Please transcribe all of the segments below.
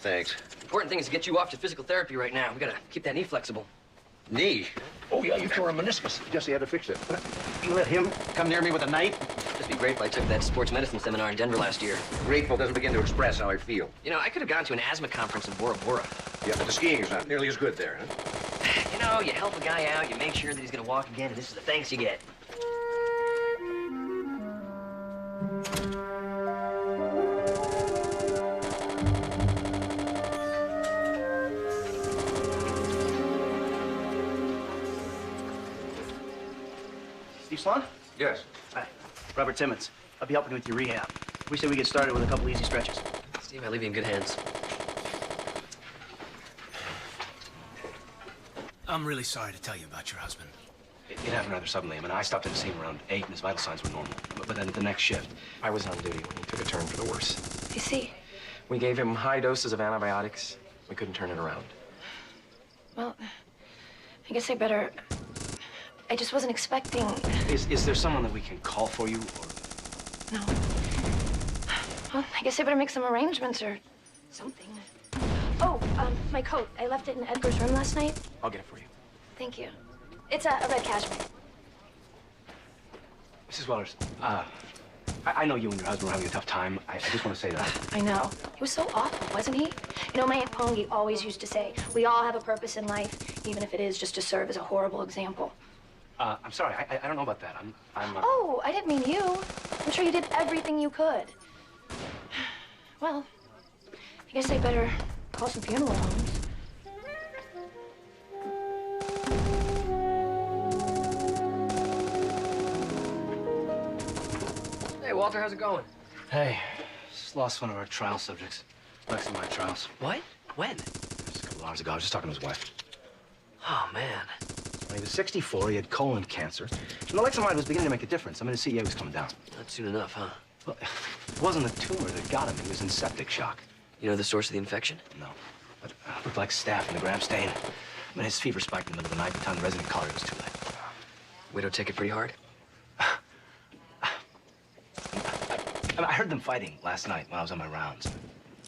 Thanks. Important thing is to get you off to physical therapy right now. We gotta keep that knee flexible. Knee? Oh, yeah, you tore a meniscus. Jesse had to fix it. You let him come near me with a knife? It'd be great if I took that sports medicine seminar in Denver last year. Grateful doesn't begin to express how I feel. You know, I could have gone to an asthma conference in Bora Bora. Yeah, but the skiing is not nearly as good there, huh? You know, you help a guy out, you make sure that he's gonna walk again, and this is the thanks you get. Steve Sloan? Yes. Hi. Robert Timmons. I'll be helping you with your rehab. We say we get started with a couple easy stretches. Steve, I leave you in good hands. I'm really sorry to tell you about your husband. It happened rather suddenly. I mean, I stopped in to see him around 8, and his vital signs were normal. But then at the next shift, I was on duty when he took a turn for the worse. You see? We gave him high doses of antibiotics. We couldn't turn it around. Well, I guess I better... I just wasn't expecting... is there someone that we can call for you, or...? No. Well, I guess I better make some arrangements or something. Oh, my coat. I left it in Edgar's room last night. I'll get it for you. Thank you. It's a red cashmere. Mrs. Wellers, I know you and your husband were having a tough time. I just want to say that. I know. He was so awful, wasn't he? You know, my Aunt Pongi always used to say, we all have a purpose in life, even if it is just to serve as a horrible example. I'm sorry. I don't know about that. Oh, I didn't mean you. I'm sure you did everything you could. Well, I guess I better call some funeral homes. Hey, Walter, how's it going? Hey, just lost one of our trial subjects. Alfred-Smythe trials. What? When? Just a couple hours ago. I was just talking to his wife. Oh, man. When he was 64, he had colon cancer. And Alfred-Smythe was beginning to make a difference. I mean, his CEA was coming down. Not soon enough, huh? Well, it wasn't the tumor that got him. He was in septic shock. You know the source of the infection? No. But it looked like staph in the gram stain. I mean, his fever spiked in the middle of the night. By the time the resident called, it was too late. Widow take it pretty hard? I heard them fighting last night when I was on my rounds.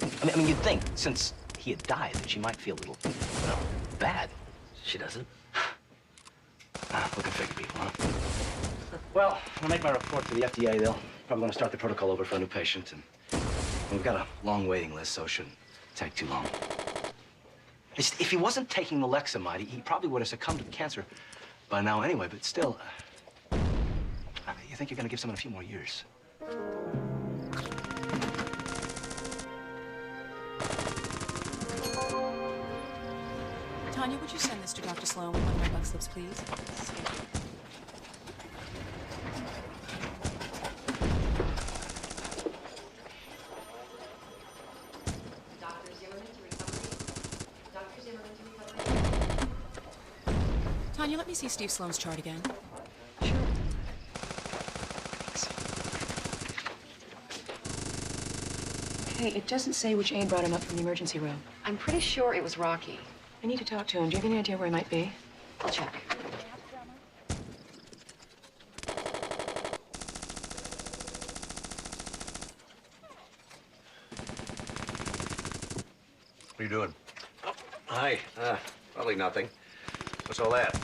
I mean, you'd think, since he had died, that she might feel a little, well, bad. She doesn't. Looking figure people, huh? Well, when I make my report to the FDA, they'll probably want to start the protocol over for a new patient, and we've got a long waiting list, so it shouldn't take too long. If he wasn't taking the Alfred-Smythe, he probably would have succumbed to the cancer by now anyway, but still, you think you're going to give someone a few more years. Tanya, would you send this to Dr. Sloan with one of my bug slips, please? Tanya, let me see Steve Sloan's chart again. Sure. Okay, it doesn't say which aide brought him up from the emergency room. I'm pretty sure it was Rocky. I need to talk to him. Do you have any idea where he might be? I'll check. What are you doing? Oh, hi. Probably nothing. What's all that?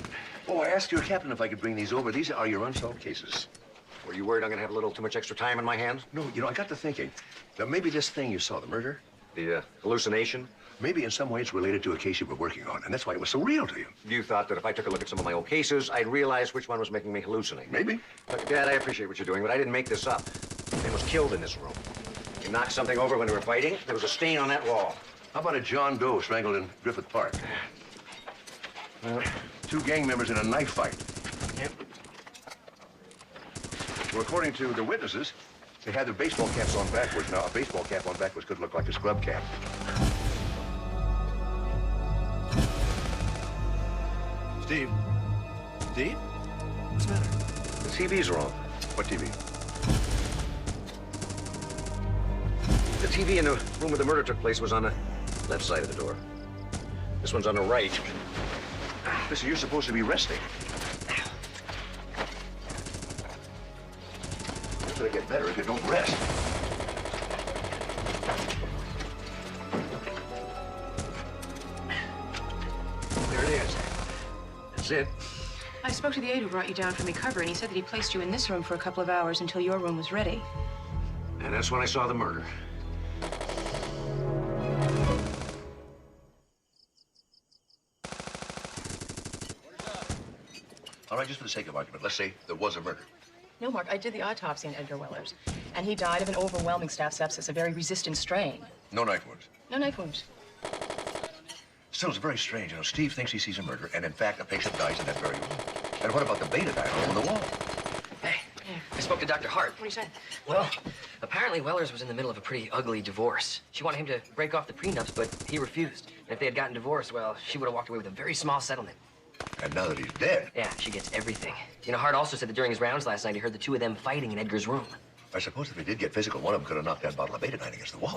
Oh, I asked your captain if I could bring these over. These are your unsolved cases. Were you worried I'm going to have a little too much extra time in my hands? No, you know, I got to thinking. Now, maybe this thing you saw, the murder? The hallucination? Maybe in some way it's related to a case you were working on, and that's why it was so real to you. You thought that if I took a look at some of my old cases, I'd realize which one was making me hallucinate. Maybe. Look, Dad, I appreciate what you're doing, but I didn't make this up. The man was killed in this room. You knocked something over when we were fighting. There was a stain on that wall. How about a John Doe strangled in Griffith Park? Two gang members in a knife fight. Yep. Well, according to the witnesses, they had their baseball caps on backwards. Now, a baseball cap on backwards could look like a scrub cap. Steve? Steve? What's the matter? The TV's wrong. What TV? The TV in the room where the murder took place was on the left side of the door. This one's on the right. Listen, you're supposed to be resting. It's gonna get better if you don't rest. That's it. I spoke to the aide who brought you down from recovery, and he said that he placed you in this room for a couple of hours until your room was ready. And that's when I saw the murder. All right, just for the sake of argument, let's say there was a murder. No, Mark, I did the autopsy on Edgar Wellers, and he died of an overwhelming staph sepsis, a very resistant strain. No knife wounds. No knife wounds. Still, it's very strange. You know, Steve thinks he sees a murder, and in fact, a patient dies in that very room. And what about the betadine on the wall? Hey, I spoke to Dr. Hart. What do you say? Well, apparently Wellers was in the middle of a pretty ugly divorce. She wanted him to break off the prenups, but he refused. And if they had gotten divorced, well, she would have walked away with a very small settlement. And now that he's dead, Yeah, she gets everything. You know, Hart also said that during his rounds last night, he heard the two of them fighting in Edgar's room. I suppose if they did get physical, one of them could have knocked that bottle of betadine against the wall.